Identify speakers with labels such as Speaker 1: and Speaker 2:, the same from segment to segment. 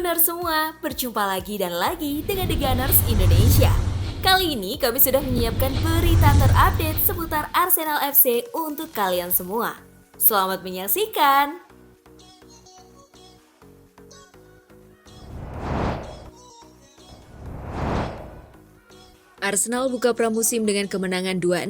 Speaker 1: Gunners semua, berjumpa lagi dan lagi dengan The Gunners Indonesia. Kali ini kami sudah menyiapkan berita terupdate seputar Arsenal FC untuk kalian semua. Selamat menyaksikan! Arsenal buka pramusim dengan kemenangan 2-0.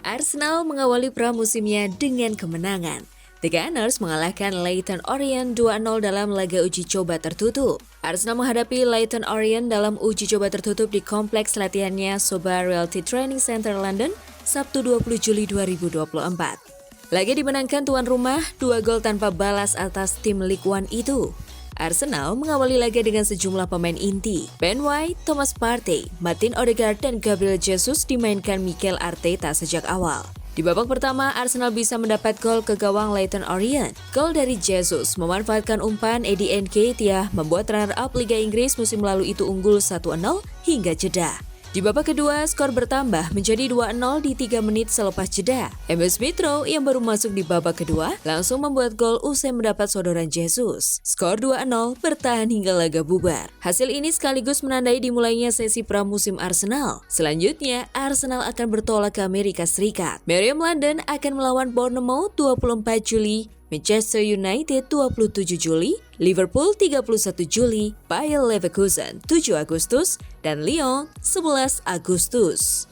Speaker 1: Arsenal mengawali pramusimnya dengan kemenangan. The Gunners mengalahkan Leyton Orient 2-0 dalam laga uji coba tertutup. Arsenal menghadapi Leyton Orient dalam uji coba tertutup di kompleks latihannya Soba Realty Training Center London, Sabtu 20 Juli 2024. Laga dimenangkan tuan rumah 2 gol tanpa balas atas tim League One itu. Arsenal mengawali laga dengan sejumlah pemain inti. Ben White, Thomas Partey, Martin Odegaard, dan Gabriel Jesus dimainkan Mikel Arteta sejak awal. Di babak pertama, Arsenal bisa mendapat gol ke gawang Leyton Orient. Gol dari Jesus memanfaatkan umpan Eddie Nketiah membuat runner-up Liga Inggris musim lalu itu unggul 1-0 hingga jeda. Di babak kedua, skor bertambah menjadi 2-0 di 3 menit selepas jeda. Emil Smith-Rowe yang baru masuk di babak kedua langsung membuat gol usai mendapat sodoran Jesus. Skor 2-0 bertahan hingga laga bubar. Hasil ini sekaligus menandai dimulainya sesi pramusim Arsenal. Selanjutnya, Arsenal akan bertolak ke Amerika Serikat. Meriam London akan melawan Bournemouth 24 Juli, Manchester United 27 Juli, Liverpool 31 Juli, Bayer Leverkusen 7 Agustus, dan Lyon 11 Agustus.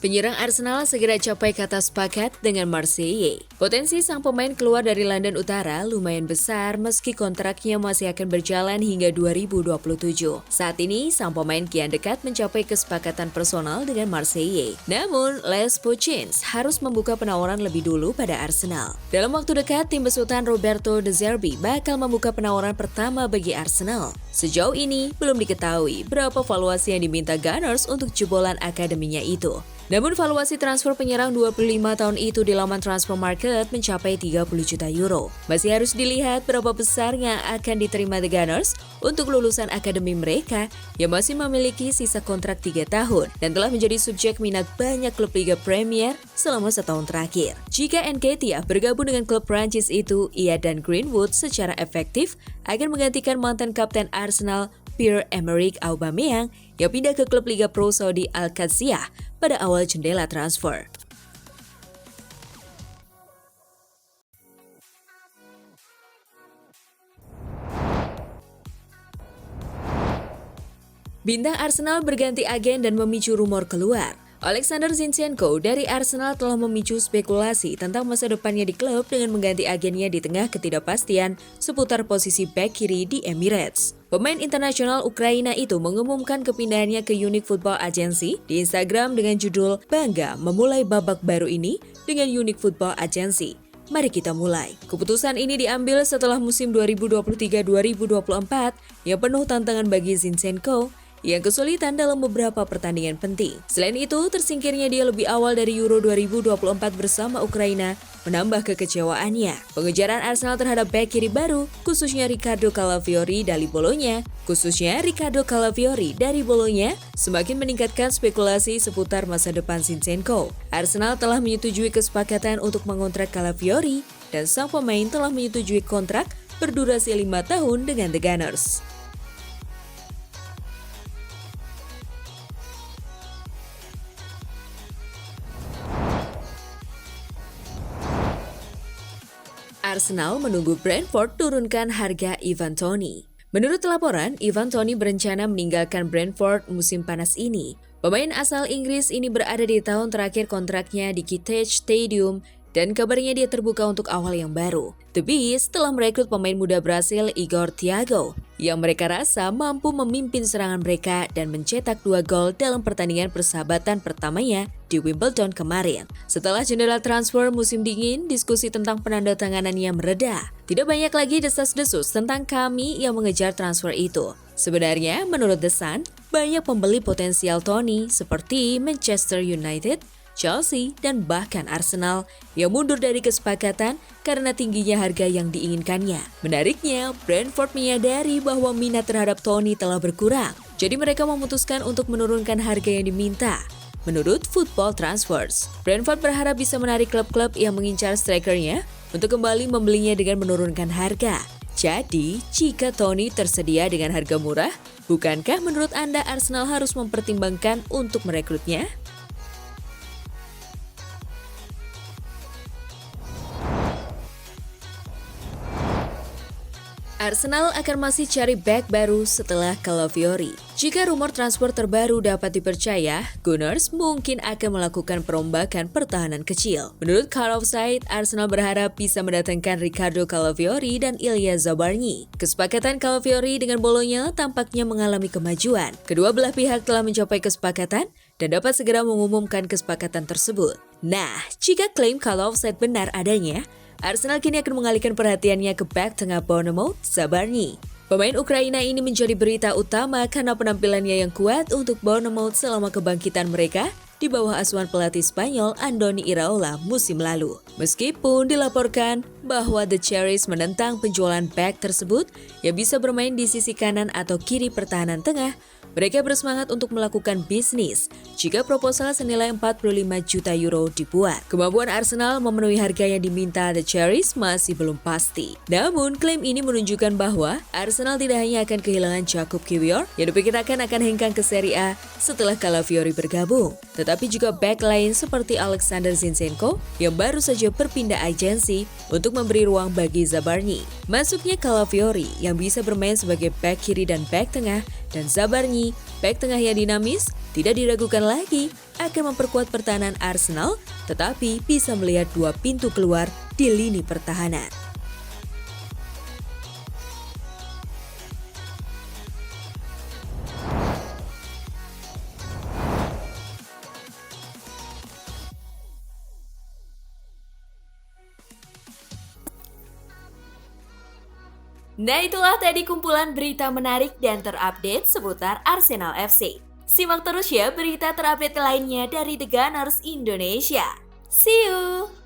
Speaker 1: Penyerang Arsenal segera capai kata sepakat dengan Marseille. Potensi sang pemain keluar dari London Utara lumayan besar meski kontraknya masih akan berjalan hingga 2027. Saat ini, sang pemain kian dekat mencapai kesepakatan personal dengan Marseille. Namun, Les Pochins harus membuka penawaran lebih dulu pada Arsenal. Dalam waktu dekat, tim besutan Roberto De Zerbi bakal membuka penawaran pertama bagi Arsenal. Sejauh ini, belum diketahui berapa valuasi yang diminta Gunners untuk jebolan akademinya itu. Namun valuasi transfer penyerang 25 tahun itu di laman transfer market mencapai 30 juta euro. Masih harus dilihat berapa besar yang akan diterima The Gunners untuk lulusan akademi mereka yang masih memiliki sisa kontrak 3 tahun dan telah menjadi subjek minat banyak klub Liga Premier selama setahun terakhir. Jika Nketiah bergabung dengan klub Prancis itu, ia dan Greenwood secara efektif akan menggantikan mantan kapten Arsenal Pierre-Emerick Aubameyang yang pindah ke klub Liga Pro Saudi Al-Qadsiah pada awal jendela transfer. Bintang Arsenal berganti agen dan memicu rumor keluar. Alexander Zinchenko dari Arsenal telah memicu spekulasi tentang masa depannya di klub dengan mengganti agennya di tengah ketidakpastian seputar posisi bek kiri di Emirates. Pemain internasional Ukraina itu mengumumkan kepindahannya ke Unique Football Agency di Instagram dengan judul "Bangga memulai babak baru ini dengan Unique Football Agency. Mari kita mulai." Keputusan ini diambil setelah musim 2023-2024 yang penuh tantangan bagi Zinchenko yang kesulitan dalam beberapa pertandingan penting. Selain itu, tersingkirnya dia lebih awal dari Euro 2024 bersama Ukraina menambah kekecewaannya. Pengejaran Arsenal terhadap bek kiri baru, khususnya Riccardo Calafiori dari Bologna, semakin meningkatkan spekulasi seputar masa depan Zinchenko. Arsenal telah menyetujui kesepakatan untuk mengontrak Calafiori dan sang pemain telah menyetujui kontrak berdurasi 5 tahun dengan The Gunners. Arsenal menunggu Brentford turunkan harga Ivan Toney. Menurut laporan, Ivan Toney berencana meninggalkan Brentford musim panas ini. Pemain asal Inggris ini berada di tahun terakhir kontraknya di Kitech Stadium dan kabarnya dia terbuka untuk awal yang baru. The Bees telah merekrut pemain muda Brasil Igor Thiago yang mereka rasa mampu memimpin serangan mereka dan mencetak 2 gol dalam pertandingan persahabatan pertamanya di Wimbledon kemarin. Setelah jendela transfer musim dingin, diskusi tentang penandatanganannya mereda. Tidak banyak lagi desas-desus tentang kami yang mengejar transfer itu. Sebenarnya, menurut The Sun, banyak pembeli potensial Toney seperti Manchester United, Chelsea, dan bahkan Arsenal yang mundur dari kesepakatan karena tingginya harga yang diinginkannya. Menariknya, Brentford menyadari bahwa minat terhadap Toney telah berkurang, jadi mereka memutuskan untuk menurunkan harga yang diminta. menurut Football Transfers. Brentford berharap bisa menarik klub-klub yang mengincar strikernya untuk kembali membelinya dengan menurunkan harga. Jadi, jika Toney tersedia dengan harga murah, bukankah menurut Anda Arsenal harus mempertimbangkan untuk merekrutnya? Arsenal akan masih cari bek baru setelah Calafiori. Jika rumor transfer terbaru dapat dipercaya, Gunners mungkin akan melakukan perombakan pertahanan kecil. Menurut Car Offside, Arsenal berharap bisa mendatangkan Ricardo Calafiori dan Ilya Zabarnyi. Kesepakatan Calafiori dengan Bologna tampaknya mengalami kemajuan. Kedua belah pihak telah mencapai kesepakatan dan dapat segera mengumumkan kesepakatan tersebut. Nah, jika klaim Car Offside benar adanya, Arsenal kini akan mengalihkan perhatiannya ke bek tengah Bournemouth, Zabarnyi. Pemain Ukraina ini menjadi berita utama karena penampilannya yang kuat untuk Bournemouth selama kebangkitan mereka di bawah asuhan pelatih Spanyol Andoni Iraola musim lalu. Meskipun dilaporkan bahwa The Cherries menentang penjualan bek tersebut yang bisa bermain di sisi kanan atau kiri pertahanan tengah, mereka bersemangat untuk melakukan bisnis jika proposal senilai 45 juta euro dibuat. Kemampuan Arsenal memenuhi harga yang diminta The Cherries masih belum pasti. Namun, klaim ini menunjukkan bahwa Arsenal tidak hanya akan kehilangan Jakub Kiwior yang diperkirakan akan hengkang ke Serie A setelah Calafiori bergabung, tetapi juga bek lain seperti Alexander Zinchenko yang baru saja berpindah agensi untuk memberi ruang bagi Zabarnyi. Masuknya Calafiori yang bisa bermain sebagai bek kiri dan bek tengah, dan Zabarnyi, bek tengah yang dinamis, tidak diragukan lagi akan memperkuat pertahanan Arsenal, tetapi bisa melihat dua pintu keluar di lini pertahanan. Nah, itulah tadi kumpulan berita menarik dan terupdate seputar Arsenal FC. Simak terus ya berita terupdate lainnya dari The Gunners Indonesia. See you!